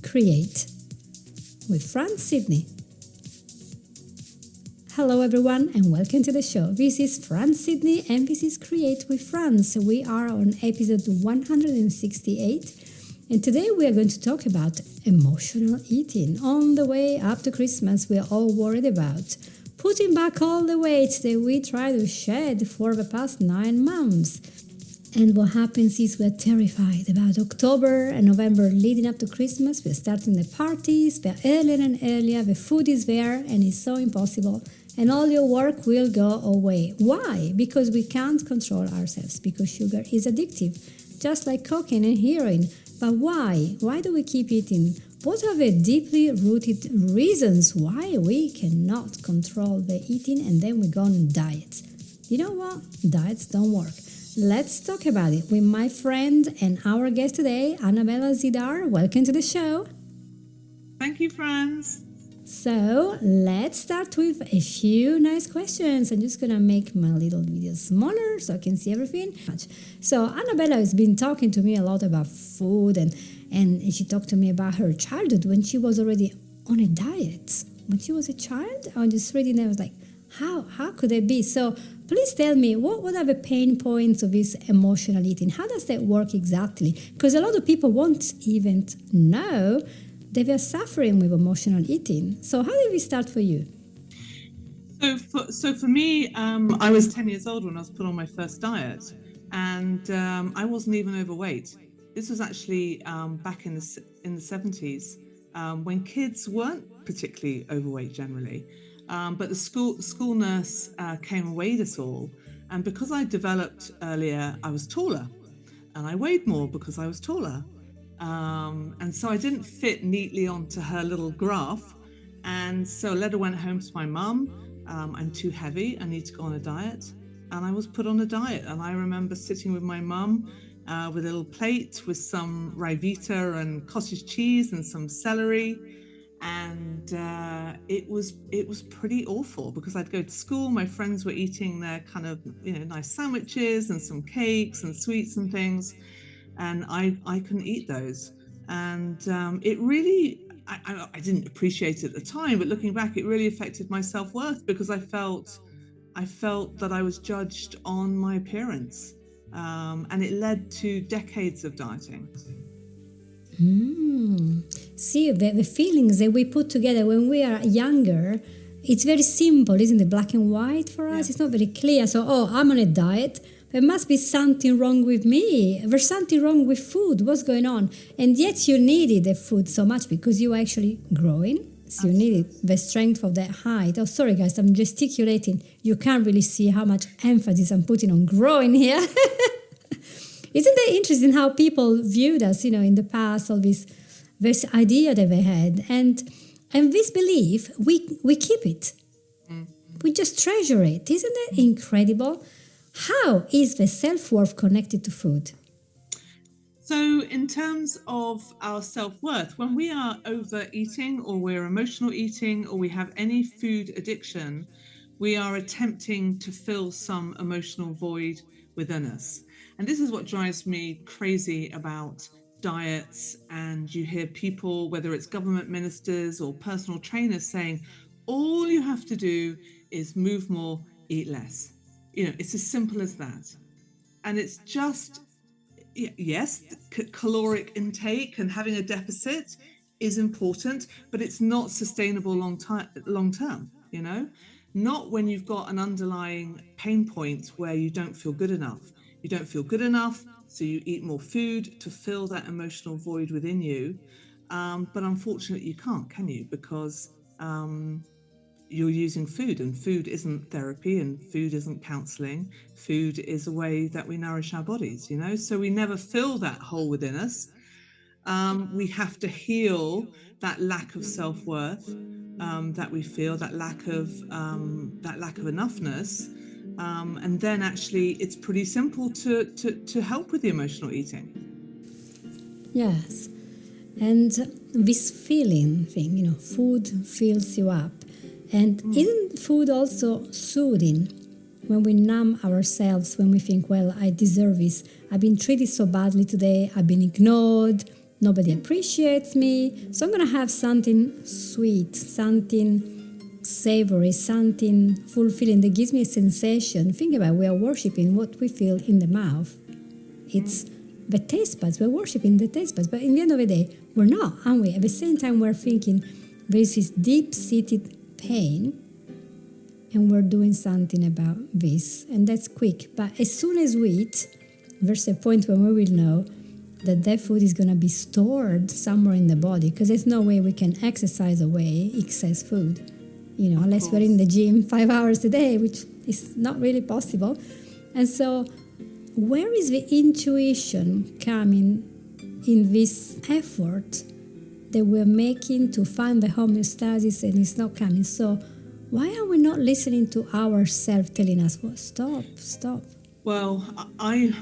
Create with Fran Sidney. Hello everyone and welcome to the show. This is Fran Sidney and this is Create with Fran. So we are on episode 168 and today we are going to talk about emotional eating. On the way up to Christmas, we are all worried about putting back all the weight that we tried to shed for the past 9 months. And what happens is we're terrified about October and November leading up to Christmas. We're starting the parties, we're earlier and earlier, the food is there and it's so impossible. And all your work will go away. Why? Because we can't control ourselves, because sugar is addictive, just like cocaine and heroin. But why? Why do we keep eating? What are the deeply rooted reasons why we cannot control the eating and then we go on diets? You know what? Diets don't work. Let's talk about it with my friend and our guest today, Annabella Zeiddar. Welcome to the show. Thank you, Franz. So let's start with a few nice questions. I'm just going to make my little video smaller so I can see everything. So Annabella has been talking to me a lot about food and she talked to me about her childhood when she was already on a diet. When she was a child, I was just reading and I was like, how could it be? So please tell me, what are the pain points of this emotional eating? How does that work exactly? Because a lot of people won't even know they were suffering with emotional eating. So how did we start for you? So for me, I was 10 years old when I was put on my first diet, and I wasn't even overweight. This was actually back in the 70s when kids weren't particularly overweight generally. But the school nurse came and weighed us all, and because I developed earlier, I was taller, and I weighed more because I was taller. And so I didn't fit neatly onto her little graph. And so a letter went home to my mum. I'm too heavy. I need to go on a diet. And I was put on a diet. And I remember sitting with my mum with a little plate with some Ryvita and cottage cheese and some celery. And it was pretty awful because I'd go to school. My friends were eating their kind of, nice sandwiches and some cakes and sweets and things. And I couldn't eat those. And it really, I didn't appreciate it at the time, but looking back, it really affected my self-worth because I felt that I was judged on my appearance. And it led to decades of dieting. See, the feelings that we put together when we are younger, it's very simple, isn't it? Black and white for us. Yeah. It's not very clear. So, I'm on a diet. There must be something wrong with me. There's something wrong with food. What's going on? And yet you needed the food so much because you were actually growing. So you needed the strength of that height. Oh, sorry, guys, I'm gesticulating. You can't really see how much emphasis I'm putting on growing here. Isn't it interesting how people viewed us, in the past, all this idea that they had. And this belief, we keep it. We just treasure it. Isn't it incredible? How is the self-worth connected to food? So in terms of our self-worth, when we are overeating or we're emotional eating or we have any food addiction, we are attempting to fill some emotional void within us. And this is what drives me crazy about diets. And you hear people, whether it's government ministers or personal trainers, saying, all you have to do is move more, eat less. It's as simple as that. And it's just, yes, caloric intake and having a deficit is important, but it's not sustainable long term, not when you've got an underlying pain point where you don't feel good enough. You don't feel good enough, so you eat more food to fill that emotional void within you. But unfortunately, you can't, can you? Because you're using food, and food isn't therapy, and food isn't counseling. Food is a way that we nourish our bodies, so we never fill that hole within us. We have to heal that lack of self-worth that we feel, that lack of enoughness, and then actually it's pretty simple to help with the emotional eating. Yes, and this feeling thing, food fills you up. And isn't food also soothing? When we numb ourselves, when we think, well, I deserve this. I've been treated so badly today. I've been ignored. nobody appreciates me, so I'm going to have something sweet, something savory, something fulfilling that gives me a sensation. Think about it, we are worshiping what we feel in the mouth. It's the taste buds, we're worshiping the taste buds, but in the end of the day, we're not, aren't we? At the same time, we're thinking there is this deep-seated pain, and we're doing something about this, and that's quick. But as soon as we eat, there's a point when we will know that food is going to be stored somewhere in the body, because there's no way we can exercise away excess food, unless we're in the gym 5 hours a day, which is not really possible. And so where is the intuition coming in this effort that we're making to find the homeostasis, and it's not coming? So why are we not listening to ourselves telling us, well, stop? Well,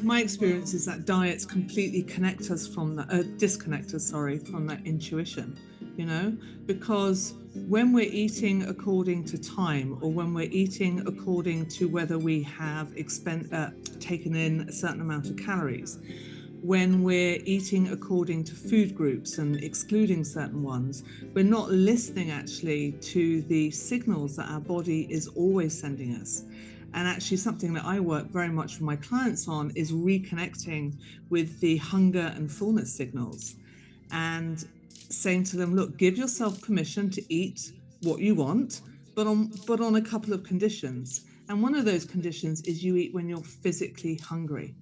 my experience is that diets completely disconnect us from that intuition, because when we're eating according to time, or when we're eating according to whether we have taken in a certain amount of calories, when we're eating according to food groups and excluding certain ones, we're not listening actually to the signals that our body is always sending us. And actually something that I work very much with my clients on is reconnecting with the hunger and fullness signals and saying to them, look, give yourself permission to eat what you want, but on a couple of conditions. And one of those conditions is you eat when you're physically hungry.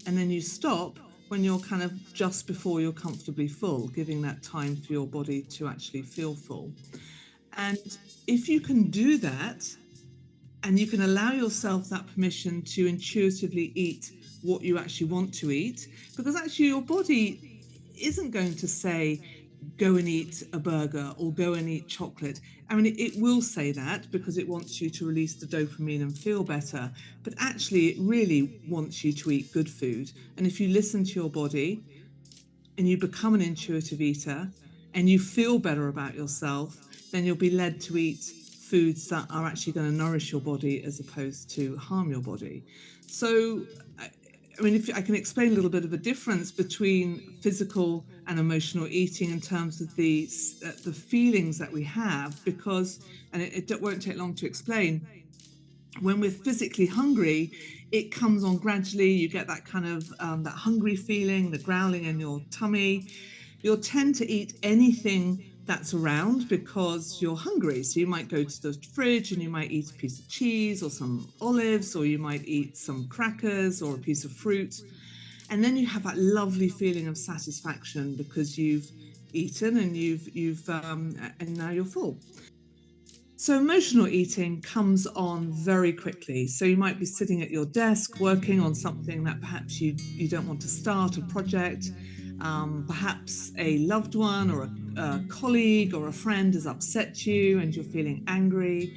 And then you stop when you're kind of just before you're comfortably full, giving that time for your body to actually feel full. And if you can do that, and you can allow yourself that permission to intuitively eat what you actually want to eat, because actually your body isn't going to say, go and eat a burger or go and eat chocolate. I mean, it will say that because it wants you to release the dopamine and feel better, but actually it really wants you to eat good food. And if you listen to your body and you become an intuitive eater and you feel better about yourself, then you'll be led to eat foods that are actually going to nourish your body as opposed to harm your body. So, I mean, if I can explain a little bit of a difference between physical and emotional eating in terms of the feelings that we have, because, and it won't take long to explain, when we're physically hungry, it comes on gradually. You get that kind of that hungry feeling, the growling in your tummy. You'll tend to eat anything that's around because you're hungry. So you might go to the fridge and you might eat a piece of cheese or some olives, or you might eat some crackers or a piece of fruit. And then you have that lovely feeling of satisfaction because you've eaten and and now you're full. So emotional eating comes on very quickly. So you might be sitting at your desk working on something that perhaps you don't want to start, a project. Perhaps a loved one or a colleague or a friend has upset you and you're feeling angry.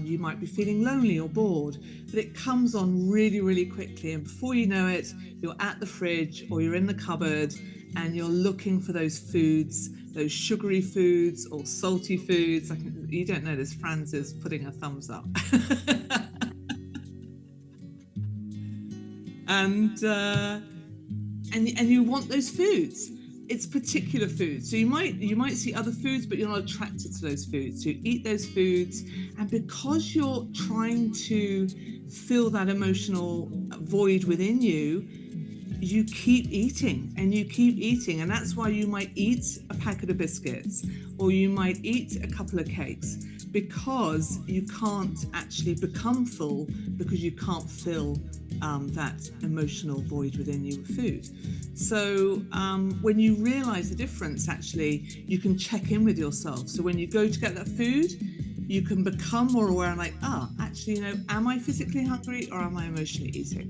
You might be feeling lonely or bored, but it comes on really, really quickly. And before you know it, you're at the fridge or you're in the cupboard and you're looking for those foods, those sugary foods or salty foods. You don't know this, Franz is putting a thumbs up. And you want those foods. It's particular foods. So you might see other foods, but you're not attracted to those foods. So you eat those foods, and because you're trying to fill that emotional void within you, you keep eating and you keep eating. And that's why you might eat a packet of biscuits or you might eat a couple of cakes, because you can't actually become full because you can't fill that emotional void within you with food. So when you realize the difference, actually, you can check in with yourself. So when you go to get that food, you can become more aware and like, actually, am I physically hungry or am I emotionally eating?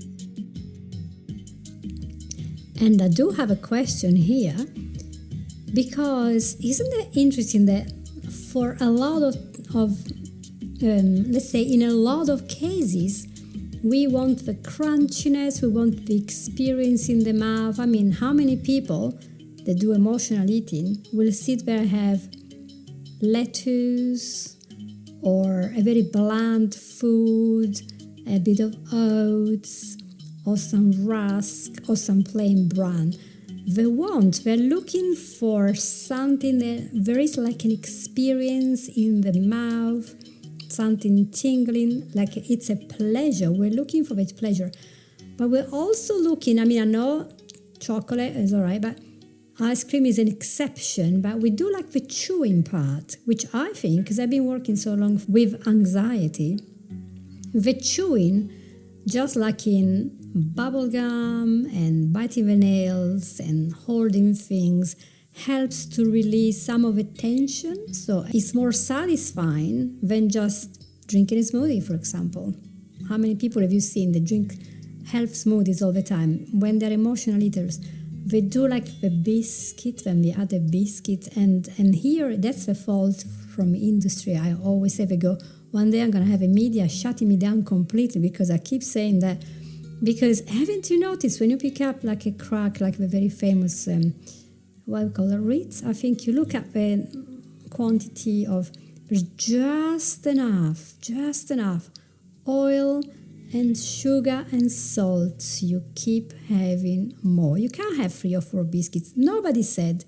And I do have a question here, because isn't it interesting that for a lot of let's say in a lot of cases, we want the crunchiness, we want the experience in the mouth. I mean, how many people that do emotional eating will sit there and have lettuce or a very bland food, a bit of oats, or some rusk, or some plain bran. the want. They're looking for something that there is like an experience in the mouth, something tingling, like it's a pleasure. We're looking for that pleasure. But we're also looking, I mean, I know chocolate is all right, but ice cream is an exception. But we do like the chewing part, which I think, because I've been working so long with anxiety, the chewing, just like in bubble gum and biting the nails and holding things, helps to release some of the tension. So it's more satisfying than just drinking a smoothie, for example. How many people have you seen that drink health smoothies all the time? When they're emotional eaters, they do like the biscuit and the other biscuit. And here, that's the fault from industry. I always say, they go, one day I'm going to have a media shutting me down completely because I keep saying that. Because haven't you noticed when you pick up like a crack, like the very famous, what we call it, Ritz? I think you look at the quantity of, there's just enough oil and sugar and salt. You keep having more. You can't have 3 or 4 biscuits. Nobody said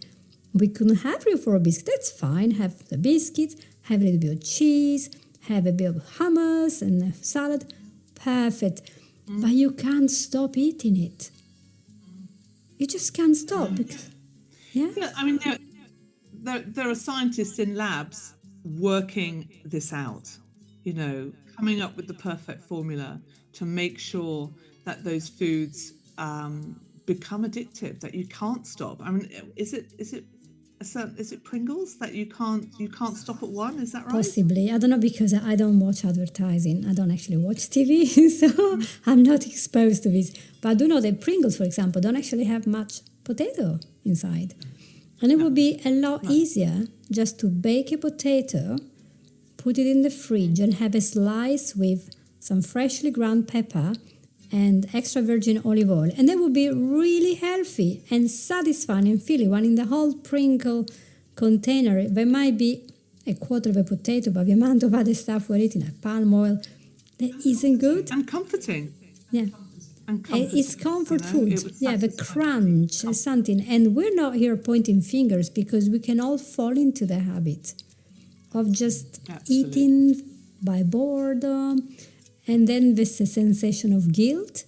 we couldn't have 3 or 4 biscuits. That's fine. Have the biscuits, have a little bit of cheese, have a bit of hummus and a salad. Perfect. But you can't stop eating it. You just can't stop. Because, yeah, I mean, there are scientists in labs working this out, you know, coming up with the perfect formula to make sure that those foods become addictive, that you can't stop. I mean, is it Pringles that you can't stop at one? Is that right? Possibly. I don't know, because I don't watch advertising. I don't actually watch TV, so I'm not exposed to this. But I do know that Pringles, for example, don't actually have much potato inside. And it would be a lot easier just to bake a potato, put it in the fridge, and have a slice with some freshly ground pepper and extra virgin olive oil. And that would be really healthy and satisfying and filling. One in the whole Pringle container, there might be a quarter of a potato, but the amount of other stuff we're eating, like palm oil, that isn't good. And comforting. Yeah. It's comfort food. Yeah, the crunch is something. And we're not here pointing fingers, because we can all fall into the habit of just eating by boredom. And then there's a sensation of guilt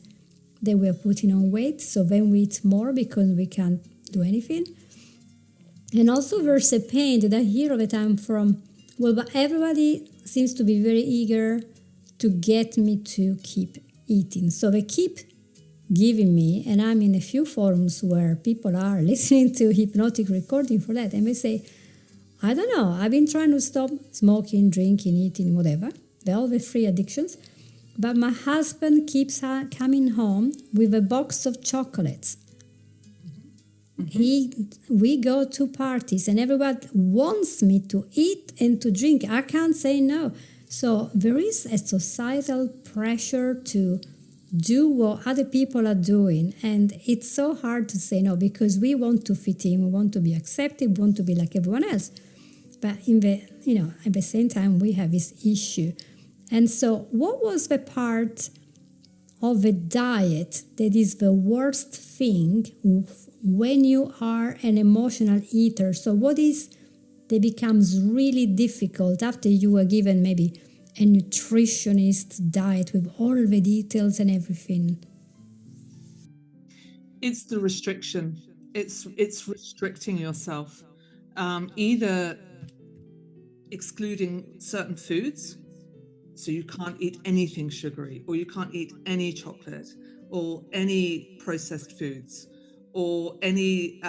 that we're putting on weight. So then we eat more because we can't do anything. And also there's a pain that I hear all the time from, well, but everybody seems to be very eager to get me to keep eating. So they keep giving me, and I'm in a few forums where people are listening to hypnotic recording for that, and they say, I don't know, I've been trying to stop smoking, drinking, eating, whatever, all the 3 addictions, but my husband keeps coming home with a box of chocolates. We go to parties and everybody wants me to eat and to drink. I can't say no. So there is a societal pressure to do what other people are doing, and it's so hard to say no, because we want to fit in, we want to be accepted, we want to be like everyone else. But at the same time, we have this issue. And so what was the part of the diet that is the worst thing when you are an emotional eater? So what is that becomes really difficult after you were given maybe a nutritionist diet with all the details and everything? It's the restriction. It's restricting yourself, either excluding certain foods, so you can't eat anything sugary, or you can't eat any chocolate, or any processed foods, or any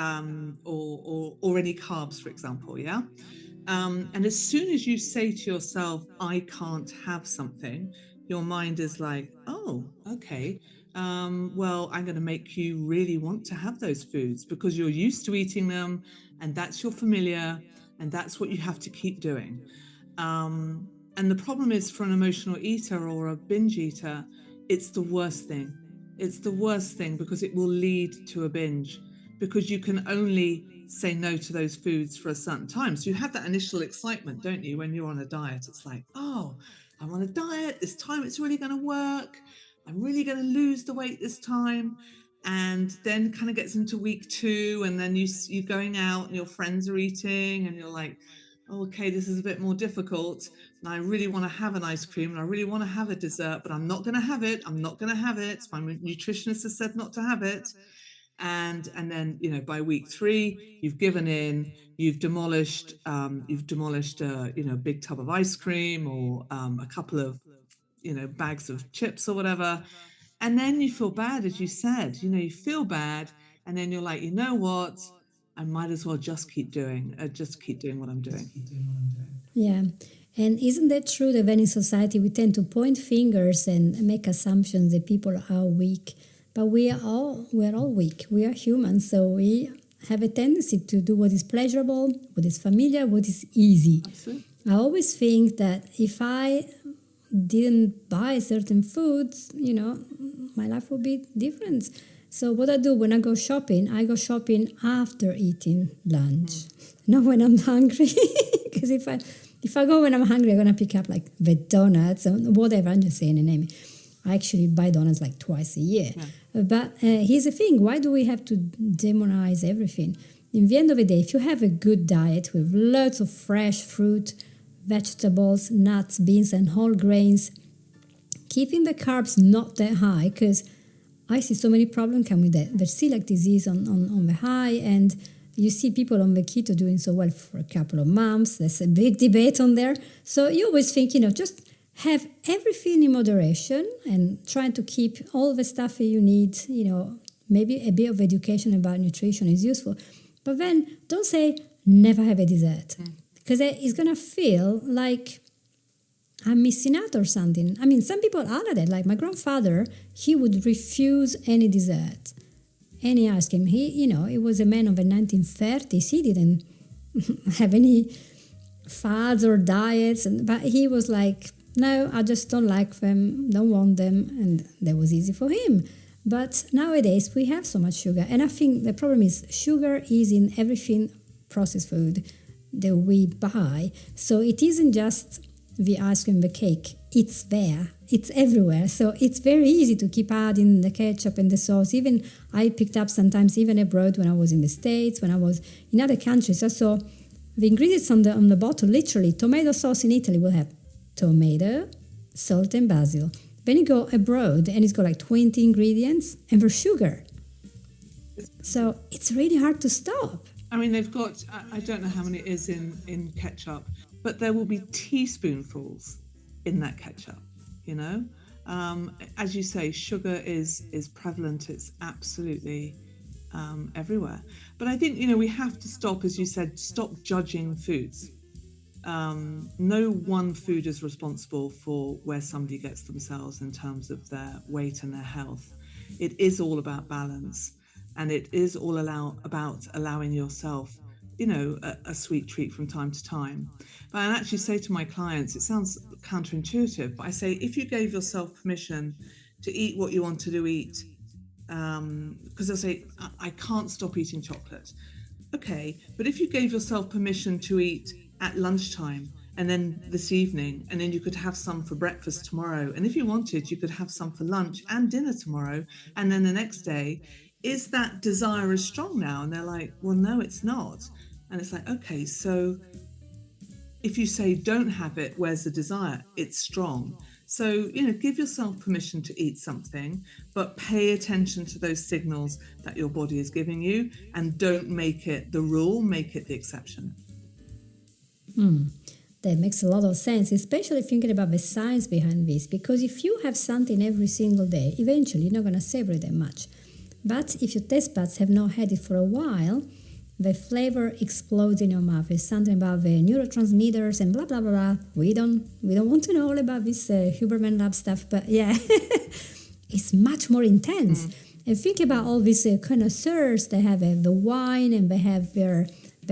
or any carbs, for example. Yeah. And as soon as you say to yourself, I can't have something, your mind is like, oh, okay, well, I'm going to make you really want to have those foods because you're used to eating them, and that's your familiar, and that's what you have to keep doing. And the problem is, for an emotional eater or a binge eater, it's the worst thing. It's the worst thing because it will lead to a binge, because you can only say no to those foods for a certain time. So you have that initial excitement, don't you, when you're on a diet? It's like, oh, I'm on a diet. This time it's really going to work. I'm really going to lose the weight this time. And then kind of gets into week 2, and then you're going out and your friends are eating and you're like, oh, okay, this is a bit more difficult. And I really want to have an ice cream and I really want to have a dessert, but I'm not going to have it. I'm not going to have it. My nutritionist has said not to have it. And then, by week 3, you've given in, you've demolished a big tub of ice cream or a couple of, bags of chips or whatever. And then you feel bad, as you said, you feel bad. And then you're like, you know what? I might as well just keep doing what I'm doing. Yeah. And isn't that true that when in society we tend to point fingers and make assumptions that people are weak? But we're all weak. We are humans, so we have a tendency to do what is pleasurable, what is familiar, what is easy. Absolutely. I always think that if I didn't buy certain foods, my life would be different. So what I do when I go shopping after eating lunch, not when I'm hungry. Because if I go when I'm hungry, I'm gonna pick up like the donuts or whatever. I'm just saying a name. I actually buy donuts like twice a year. Yeah. But here's the thing: why do we have to demonize everything? In the end of the day, if you have a good diet with lots of fresh fruit, vegetables, nuts, beans, and whole grains, keeping the carbs not that high, because I see so many problems come with that. There's celiac disease on the high, and you see people on the keto doing so well for a couple of months. There's a big debate on there. So you always think, just have everything in moderation and try to keep all the stuff that you need. Maybe a bit of education about nutrition is useful. But then don't say never have a dessert, because it's going to feel like I'm missing out or something. I mean, some people are like that. Like my grandfather, he would refuse any dessert, any ice cream. He was a man of the 1930s. He didn't have any fads or diets, but he was like, no, I just don't like them, don't want them, and that was easy for him. But nowadays, we have so much sugar, and I think the problem is sugar is in everything processed food that we buy. So it isn't just the ice cream, the cake, it's there, it's everywhere. So it's very easy to keep adding the ketchup and the sauce. Even I picked up sometimes even abroad when I was in the States, when I was in other countries. I saw the ingredients on the bottle, literally, tomato sauce in Italy will have tomato, salt and basil. Then you go abroad and it's got like 20 ingredients and for sugar. So it's really hard to stop. I mean, they've got, I don't know how many it is in ketchup, but there will be teaspoonfuls in that ketchup, As you say, sugar is prevalent. It's absolutely everywhere. But I think, we have to stop, as you said, stop judging foods. No one food is responsible for where somebody gets themselves in terms of their weight and their health. It is all about balance, and it is all about allowing yourself, a sweet treat from time to time. But I actually say to my clients, it sounds counterintuitive, but I say, if you gave yourself permission to eat what you wanted to eat, because I say, I can't stop eating chocolate. Okay, but if you gave yourself permission to eat at lunchtime and then this evening, and then you could have some for breakfast tomorrow, and if you wanted, you could have some for lunch and dinner tomorrow, and then the next day, is that desire as strong now? And they're like, well, no, it's not. And it's like, okay, so if you say don't have it, where's the desire? It's strong. So, give yourself permission to eat something, but pay attention to those signals that your body is giving you, and don't make it the rule, make it the exception. That makes a lot of sense, especially thinking about the science behind this, because if you have something every single day, eventually you're not going to savor it that much. But if your taste buds have not had it for a while, the flavor explodes in your mouth. There's something about the neurotransmitters and blah, blah, blah, blah. We don't want to know all about this Huberman Lab stuff, but yeah, it's much more intense. And think about all these connoisseurs. They have the wine and they have their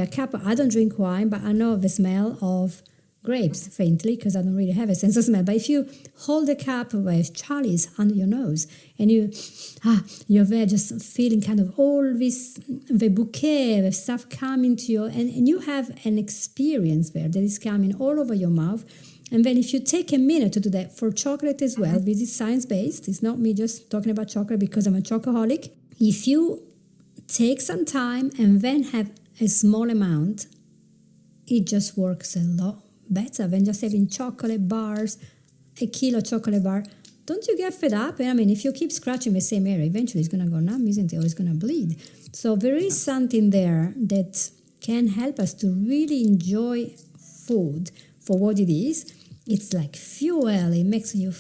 cup. I don't drink wine, but I know the smell of grapes faintly because I don't really have a sense of smell. But if you hold a cup with Charlie's under your nose and you're there just feeling kind of all this, the bouquet of stuff coming to you, and you have an experience there that is coming all over your mouth. And then if you take a minute to do that for chocolate as well, this is science-based. It's not me just talking about chocolate because I'm a chocoholic. if you take some time and then have a small amount, it just works a lot better than just having chocolate bars, a kilo chocolate bar. Don't you get fed up? I mean, if you keep scratching the same area, eventually it's going to go numb, isn't it? Or it's going to bleed. So there is something there that can help us to really enjoy food for what it is. It's like fuel. It makes you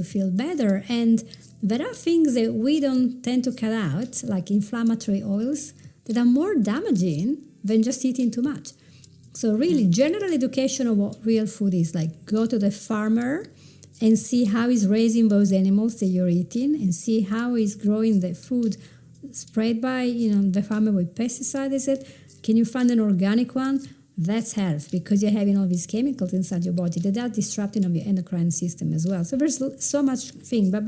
feel better. And there are things that we don't tend to cut out, like inflammatory oils, that are more damaging than just eating too much. So really, general education of what real food is, like go to the farmer and see how he's raising those animals that you're eating, and see how he's growing the food sprayed by the farmer with pesticides. Is it? Can you find an organic one? That's health, because you're having all these chemicals inside your body that are disrupting of your endocrine system as well. So there's so much thing, but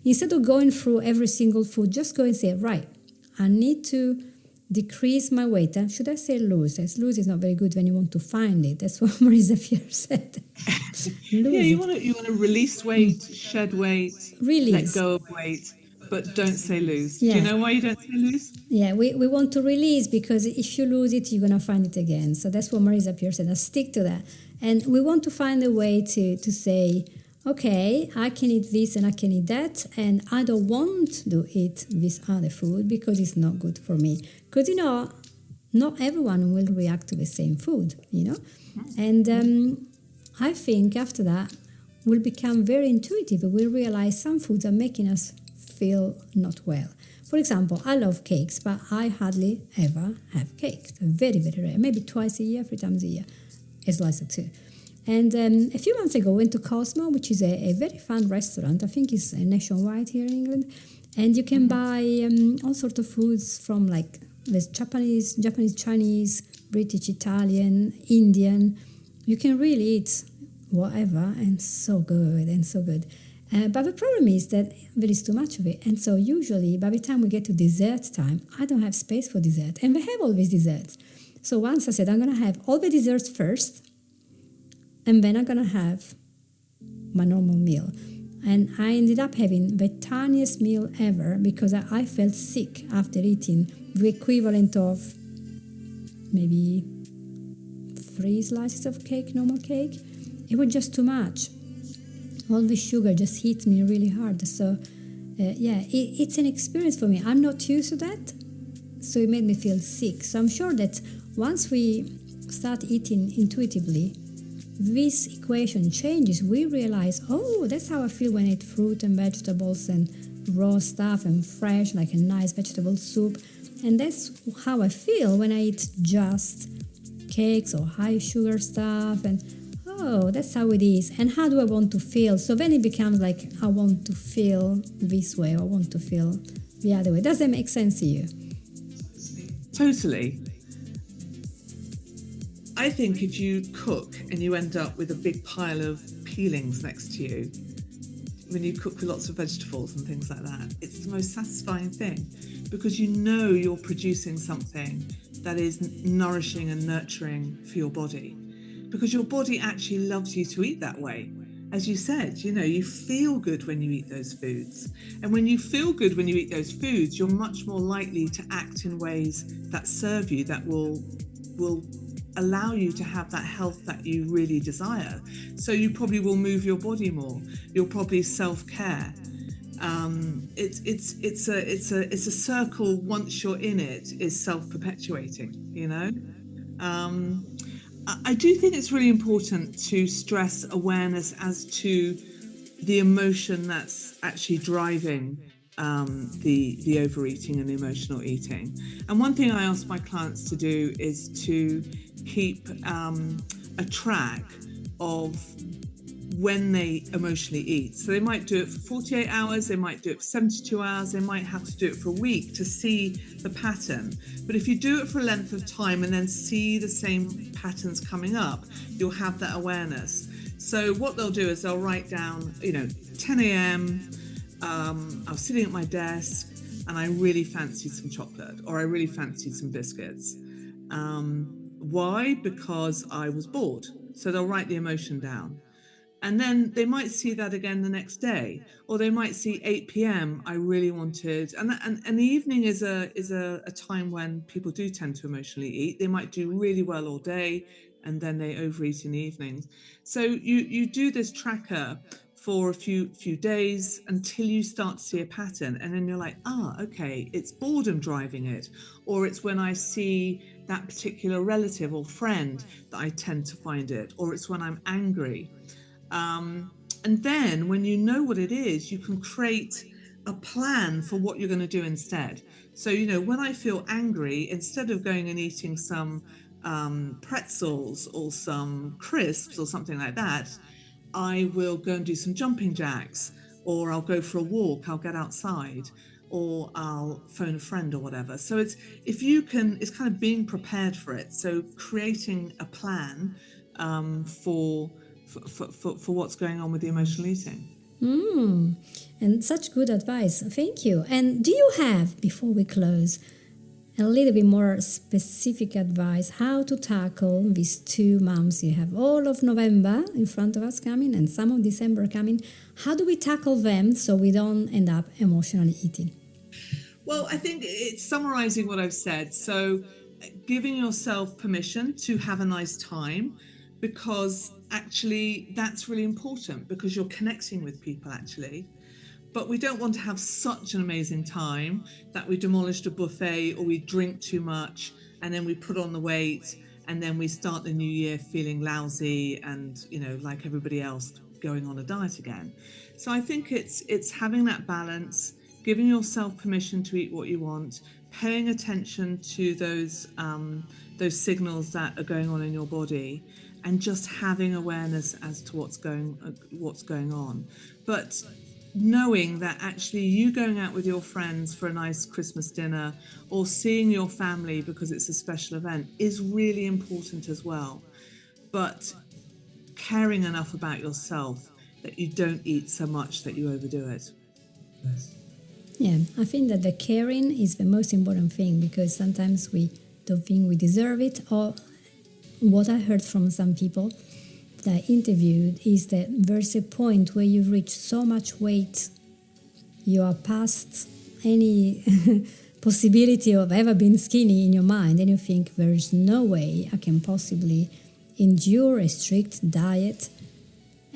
instead of going through every single food, just go and say, right, I need to decrease my weight. Should I say lose? As lose is not very good when you want to find it. That's what Marisa Pierre said. Yeah, you want to release weight, shed weight, let go of weight, but don't say lose. Yeah. Do you know why you don't say lose? Yeah, we want to release, because if you lose it, you're going to find it again. So that's what Marisa Pierre said. I stick to that. And we want to find a way to say, okay, I can eat this and I can eat that, and I don't want to eat this other food because it's not good for me. Because, not everyone will react to the same food, And I think after that, we'll become very intuitive. We'll realize some foods are making us feel not well. For example, I love cakes, but I hardly ever have cake. Very, very rare. Maybe twice a year, 3 times a year, a slice or two. And a few months ago, I went to Cosmo, which is a very fun restaurant. I think it's nationwide here in England. And you can buy all sorts of foods from like there's Japanese, Chinese, British, Italian, Indian. You can really eat whatever, and so good. But the problem is that there is too much of it. And so usually by the time we get to dessert time, I don't have space for dessert. And they have all these desserts. So once I said, I'm going to have all the desserts first, and then I'm going to have my normal meal. And I ended up having the tiniest meal ever, because I felt sick after eating the equivalent of maybe 3 slices of cake, normal cake. It was just too much. All the sugar just hit me really hard. So, it's an experience for me. I'm not used to that, so it made me feel sick. So I'm sure that once we start eating intuitively, this equation changes. We realize, that's how I feel when I eat fruit and vegetables and raw stuff and fresh, like a nice vegetable soup. And that's how I feel when I eat just cakes or high sugar stuff. And that's how it is. And how do I want to feel? So then it becomes like, I want to feel this way, or I want to feel the other way. Does that make sense to you? Totally. I think if you cook and you end up with a big pile of peelings next to you, when you cook with lots of vegetables and things like that, it's the most satisfying thing, because you're producing something that is nourishing and nurturing for your body, because your body actually loves you to eat that way. As you said, you feel good when you eat those foods. And when you feel good when you eat those foods, you're much more likely to act in ways that serve you, that will allow you to have that health that you really desire. So you probably will move your body more. You'll probably self-care. It's a circle. Once you're in it, is self-perpetuating. I do think it's really important to stress awareness as to the emotion that's actually driving the overeating and the emotional eating. And one thing I ask my clients to do is to keep a track of when they emotionally eat. So they might do it for 48 hours, they might do it for 72 hours, they might have to do it for a week to see the pattern. But if you do it for a length of time and then see the same patterns coming up, you'll have that awareness. So what they'll do is they'll write down, 10 a.m., I was sitting at my desk and I really fancied some chocolate, or I really fancied some biscuits. Why? Because I was bored. So they'll write the emotion down. And then they might see that again the next day, or they might see 8 p.m. I really wanted, and the evening is a time when people do tend to emotionally eat. They might do really well all day, and then they overeat in the evenings. So you do this tracker for a few days until you start to see a pattern, and then you're like, okay, it's boredom driving it, or it's when I see that particular relative or friend that I tend to find it, or it's when I'm angry. And then when you know what it is, you can create a plan for what you're going to do instead. So, when I feel angry, instead of going and eating some pretzels or some crisps or something like that, I will go and do some jumping jacks, or I'll go for a walk, I'll get outside, or I'll phone a friend or whatever. So it's kind of being prepared for it. So creating a plan for what's going on with the emotional eating. And such good advice. Thank you. And do you have, before we close, a little bit more specific advice how to tackle these 2 months? You have all of November in front of us coming and some of December coming. How do we tackle them so we don't end up emotionally eating? Well, I think it's summarizing what I've said. So giving yourself permission to have a nice time, because actually that's really important, because you're connecting with people actually. But we don't want to have such an amazing time that we demolished a buffet, or we drink too much and then we put on the weight, and then we start the new year feeling lousy and, like everybody else, going on a diet again. So I think it's having that balance, giving yourself permission to eat what you want, paying attention to those signals that are going on in your body, and just having awareness as to what's going on. But knowing that actually you going out with your friends for a nice Christmas dinner, or seeing your family because it's a special event, is really important as well. But caring enough about yourself that you don't eat so much that you overdo it. Yeah, I think that the caring is the most important thing, because sometimes we don't think we deserve it. Or what I heard from some people that I interviewed is that there's a point where you've reached so much weight, you are past any possibility of ever being skinny in your mind, and you think there's no way I can possibly endure a strict diet.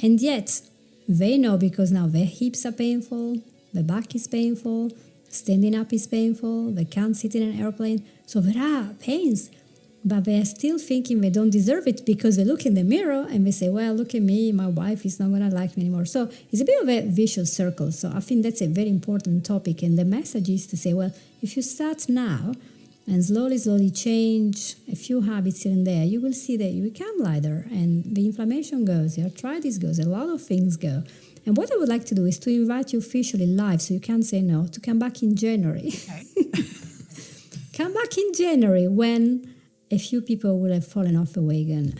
And yet they know, because now their hips are painful, the back is painful, standing up is painful, they can't sit in an airplane. So there are pains, but they're still thinking they don't deserve it, because they look in the mirror and they say, well, look at me, my wife is not going to like me anymore. So it's a bit of a vicious circle. So I think that's a very important topic. And the message is to say, well, if you start now and slowly change a few habits here and there, you will see that you become lighter and the inflammation goes, your arthritis goes, a lot of things go. And what I would like to do is to invite you officially live, so you can't say no, to come back in January. Okay. Come back in January when a few people will have fallen off the wagon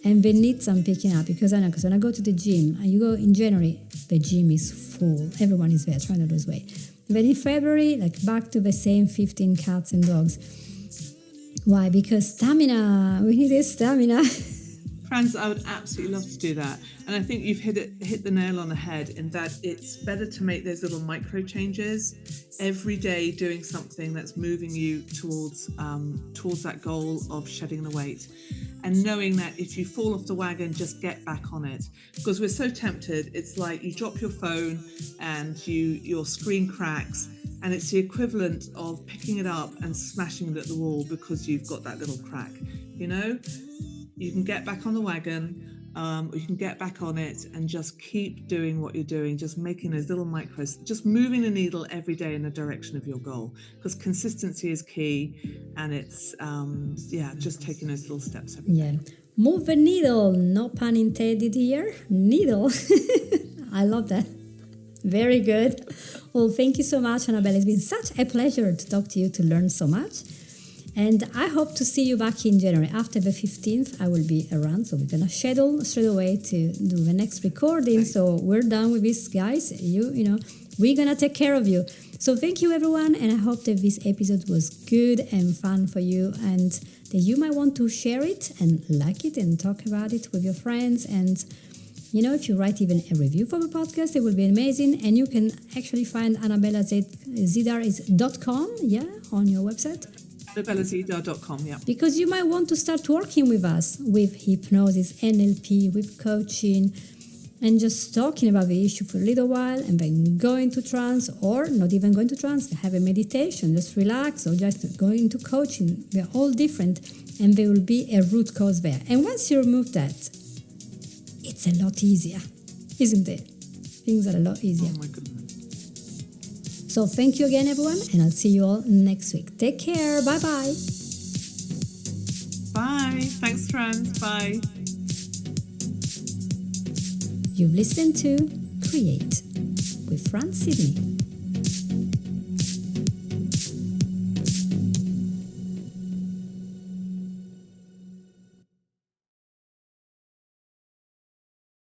and they need some picking up. Because I know, because when I go to the gym, and you go in January, the gym is full. Everyone is there trying to lose weight. And then in February, like back to the same 15 cats and dogs. Why? Because stamina. We need this stamina. Franz, I would absolutely love to do that. And I think you've hit the nail on the head, in that it's better to make those little micro changes every day, doing something that's moving you towards that goal of shedding the weight, and knowing that if you fall off the wagon, just get back on it. Because we're so tempted. It's like you drop your phone and your screen cracks, and it's the equivalent of picking it up and smashing it at the wall because you've got that little crack. You can get back on the wagon, or you can get back on it and just keep doing what you're doing, just making those little micros, just moving the needle every day in the direction of your goal, because consistency is key, and it's just taking those little steps every day. Move the needle, no pun intended here. Needle. I love that. Very good. Well, thank you so much, Annabella. It's been such a pleasure to talk to you, to learn so much. And I hope to see you back in January. After the 15th, I will be around. So we're going to schedule straight away to do the next recording. Okay. So we're done with this, guys. We're going to take care of you. So thank you, everyone. And I hope that this episode was good and fun for you, and that you might want to share it and like it and talk about it with your friends. And If you write even a review for the podcast, it will be amazing. And you can actually find Annabella Zeiddar is .com, on your website. AnnabellaZeiddar.com, Because you might want to start working with us with hypnosis, NLP, with coaching, and just talking about the issue for a little while and then go into trance, or not even going to trance, have a meditation, just relax, or just go into coaching. They're all different, and there will be a root cause there. And once you remove that, it's a lot easier, isn't it? Things are a lot easier. Oh my goodness. So thank you again, everyone, and I'll see you all next week. Take care. Bye-bye. Bye. Thanks, friends. Bye. You've listened to Create with Fran Sidney.